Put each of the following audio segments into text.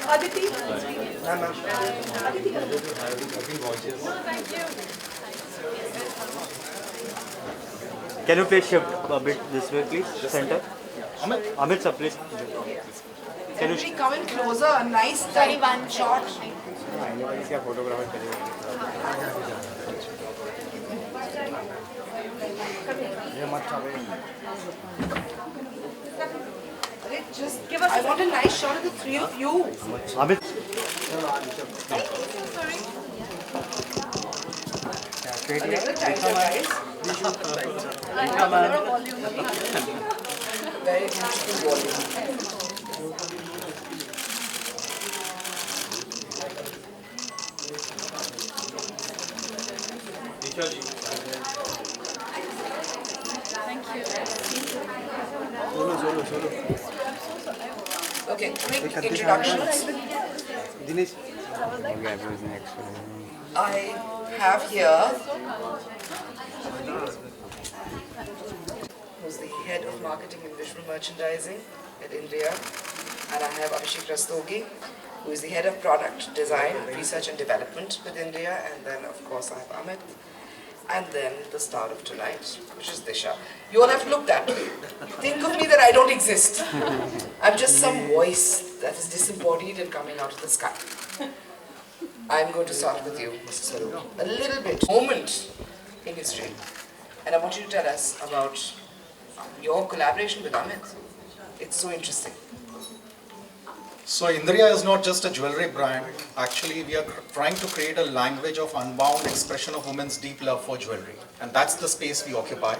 Aditi. Can you please shift a bit this way, please? Center. Amit sir, please. Can you come in closer? A nice tight one shot. Just give us. I want a nice shot of the three of you. Amit. A little tighter, guys. Very beautiful volume. Okay, quick introductions. I have here who's the head of marketing and visual merchandising at India, and I have Abhishek Rastogi, who is the head of product design, research and development with India, and then of course I have Amit, and then the star of tonight, which is Disha. You all have to look that way. Think of me that I don't exist. I'm just some voice that is disembodied and coming out of the sky. I'm going to start with you, Mr. Swaroop. A little bit, moment in history. And I want you to tell us about your collaboration with Amit. It's so interesting. So Indriya is not just a jewelry brand. Actually, we are trying to create a language of unbound expression of women's deep love for jewelry. And that's the space we occupy.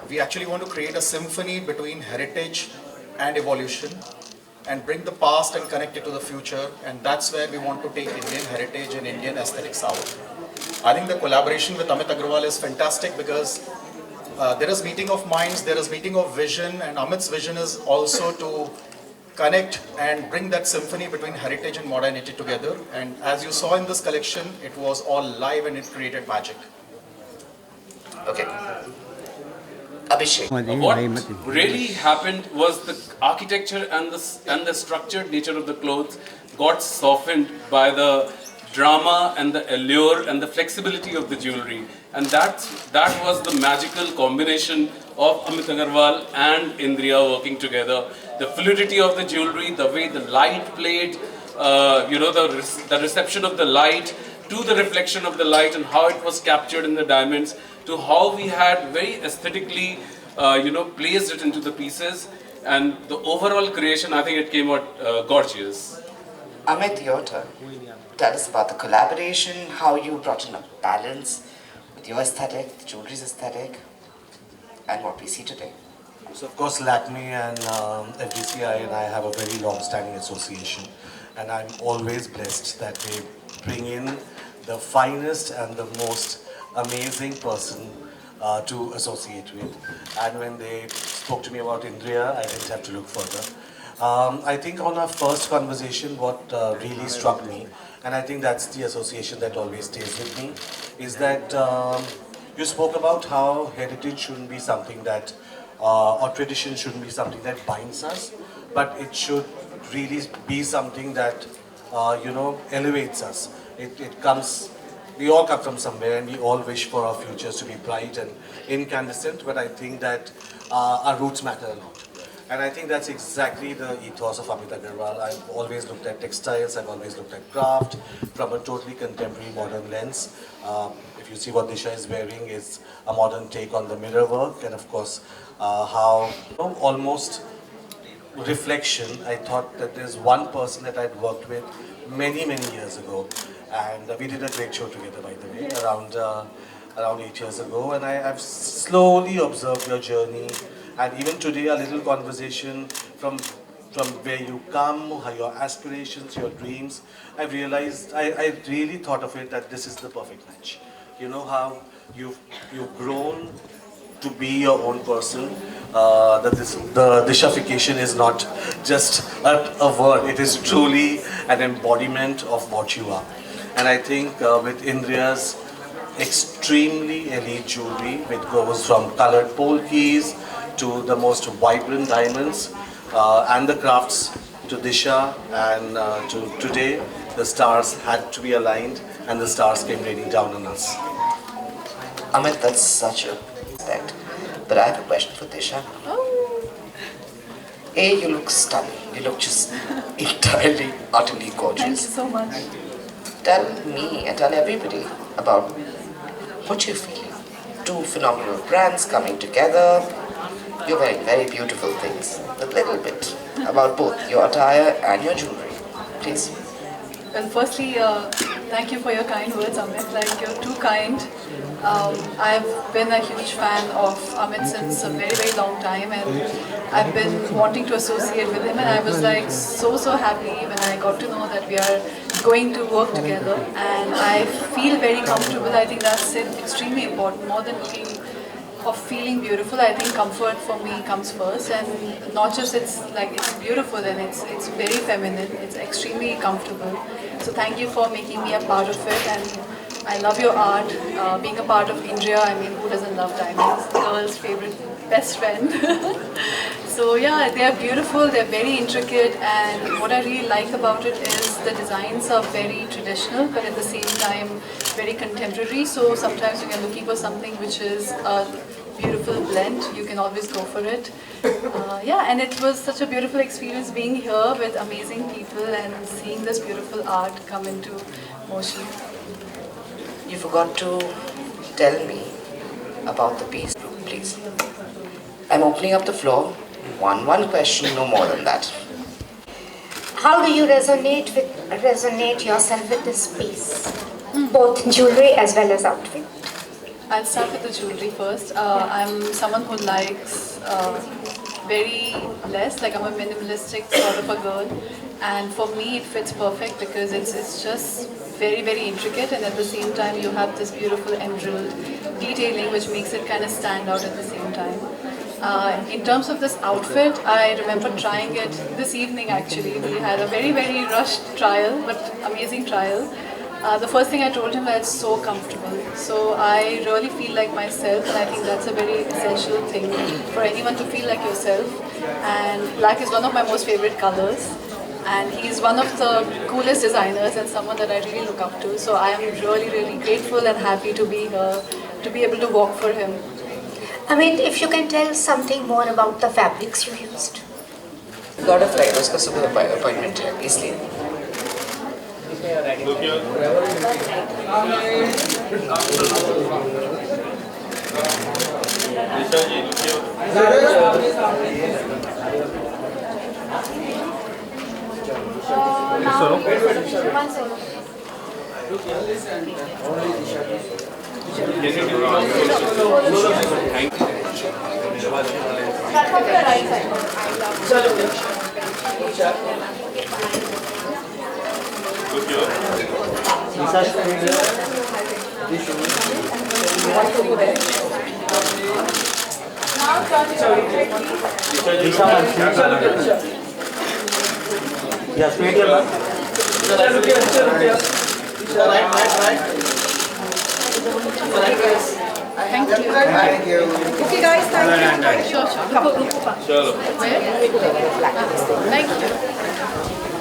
We actually want to create a symphony between heritage and evolution and bring the past and connect it to the future. And that's where we want to take Indian heritage and Indian aesthetics out. I think the collaboration with Amit Agarwal is fantastic because there is meeting of minds, there is meeting of vision, and Amit's vision is also to connect and bring that symphony between heritage and modernity together. And as you saw in this collection, it was all live and it created magic. Okay. Abhishek. What really happened was the architecture and the structured nature of the clothes got softened by the drama and the allure and the flexibility of the jewelry, and that was the magical combination of Amit Agarwal and Indriya working together. The fluidity of the jewelry, the way the light played, the reception of the light to the reflection of the light and how it was captured in the diamonds, to how we had very aesthetically, placed it into the pieces, and the overall creation, I think it came out gorgeous. Amit, your turn. Tell us about the collaboration, how you brought in a balance with your aesthetic, the jewelry's aesthetic, and what we see today. So of course Lakme and FDCI and I have a very long-standing association, and I'm always blessed that they bring in the finest and the most amazing person to associate with. And when they spoke to me about Indriya, I didn't have to look further. I think on our first conversation, what really struck me, and I think that's the association that always stays with me, is that you spoke about how heritage shouldn't be something that, or tradition shouldn't be something that binds us, but it should really be something that, elevates us. It comes, we all come from somewhere and we all wish for our futures to be bright and incandescent, but I think that our roots matter a lot. And I think that's exactly the ethos of Amit Agarwal. I've always looked at textiles, I've always looked at craft from a totally contemporary modern lens. If you see what Disha is wearing is a modern take on the mirror work, and of course how almost reflection. I thought that there's one person that I'd worked with many years ago, and we did a great show together, by the way, around 8 years ago, and I've slowly observed your journey. And even today, a little conversation from where you come, how your aspirations, your dreams. I realized, I really thought of it that this is the perfect match. You know how you've grown to be your own person. The Dishafication is not just a word; it is truly an embodiment of what you are. And I think with Indriya's extremely elite jewelry, which goes from colored polkis to the most vibrant diamonds and the crafts to Disha, and today the stars had to be aligned and the stars came raining down on us. Amit, that's such a respect. But I have a question for Disha. A, you look stunning. You look just entirely, utterly gorgeous. Thank you so much. Tell me and tell everybody about what you're feeling. Two phenomenal brands coming together. You're wearing very beautiful things. A little bit about both your attire and your jewelry. Please. Well, firstly, thank you for your kind words, Amit. Like, you're too kind. I've been a huge fan of Amit since a very, very long time, and I've been wanting to associate with him, and I was like so happy when I got to know that we are going to work together, and I feel very comfortable. I think that's extremely important. More than looking or feeling beautiful, I think comfort for me comes first, and not just it's beautiful and it's very feminine. It's extremely comfortable. So thank you for making me a part of it, and I love your art. Being a part of India, I mean, who doesn't love diamonds? Girl's favorite, best friend. So yeah, they are beautiful, they're very intricate, and what I really like about it is the designs are very traditional, but at the same time very contemporary. So sometimes when you're looking for something which is a beautiful blend, you can always go for it. Yeah, and it was such a beautiful experience being here with amazing people and seeing this beautiful art come into motion. You forgot to tell me about the piece, please. I'm opening up the floor. One question, no more than that. How do you resonate yourself with this piece? Both jewelry as well as outfit. I'll start with the jewelry first. I'm someone who likes very less, like I'm a minimalistic sort of a girl, and for me it fits perfect because it's just very intricate, and at the same time you have this beautiful emerald detailing which makes it kind of stand out at the same time. In terms of this outfit, I remember trying it this evening actually. We had a very rushed trial, but amazing trial. The first thing I told him that it's so comfortable. So I really feel like myself, and I think that's a very essential thing for anyone to feel like yourself. And black is one of my most favorite colors. And he's one of the coolest designers and someone that I really look up to. So I am really grateful and happy to be here, to be able to work for him. Amit, if you can tell something more about the fabrics you used. God of Light, उसका सुबह appointment है, इसलिए. Yes, medium. Thank you. Okay guys, thank you. Sure. Where? Thank you.